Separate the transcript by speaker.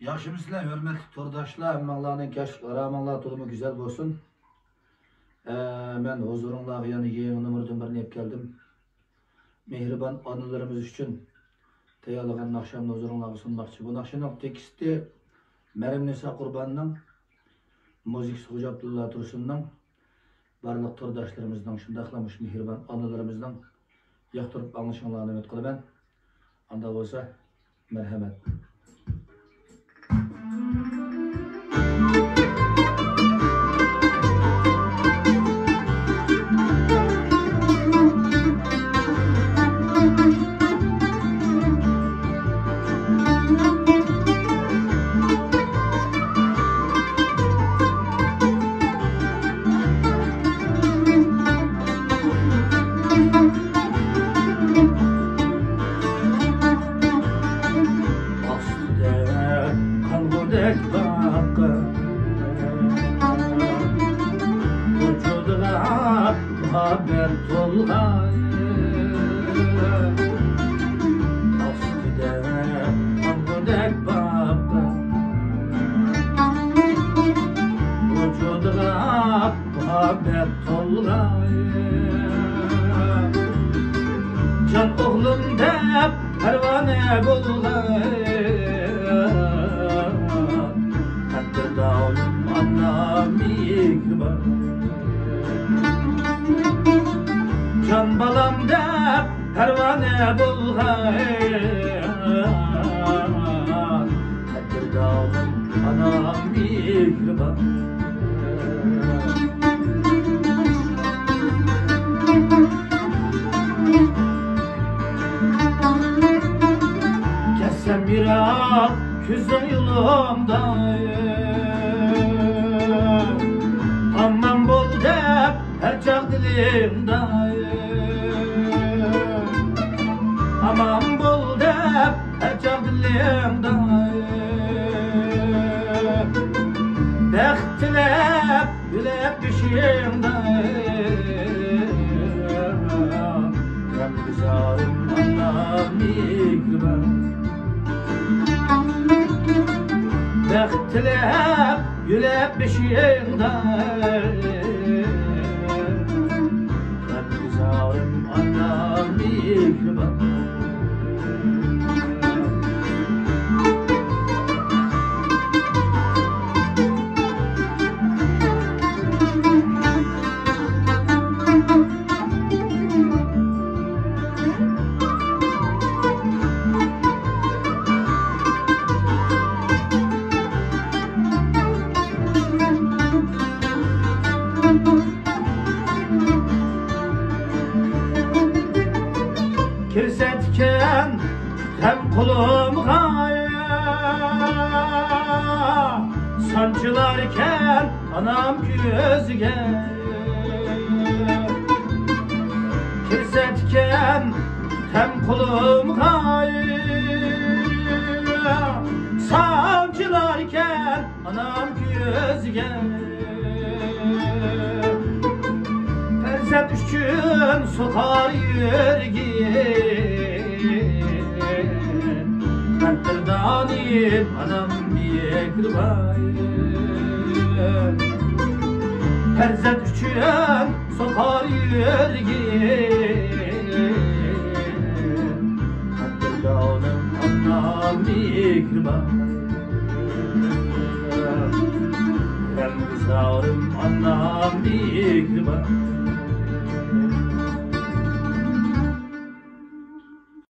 Speaker 1: Yaxşımısınlar, hörmətli tordaşlar, əmmanlarının kəşfləri, əmmanlar tolumu güzel olsun. Ben huzurunla yani yeni numaradan birini hep geldim. Mehriban anılarımız için teyalığın akşamda huzurunla sunmakçı. Bu akşamın teksti Meryem Nisa Kurban'dan, müzik Hoca Abdullah Tursun'dan, barlıq tordaşlarımızdan, şundaklamış mehriban anılarımızdan yaktırıp anlaşanlarını ümit kılı ben. Anda olsa merhamet. Haber tolgay Aslı'da Angudek baba Vücuduna haber tolgay Can oğlum dep pervane bulgay Hatta dağılım anna mihriban Can balam dep pervane bulgay Kadir dağılım anam mihriban Kessem biraz küzün yolumda Aman bol dep her çağ dilimde Aman bol dep her çağ dilimde Bektilep gülep düşümde Rabbizarım anam mihriban Bektilep gülep düşümde Rabbizarım anam mihriban Kirsetken hem kulum kaya Sancılarken anam gözge Kirsetken hem kulum kaya Sancılarken anam gözge Perzent üçün sokar yürgin Kadirdanim anam mihriban Perzent üçün sokar yürgin Kadirdanim anam mihriban Rabbizarım anam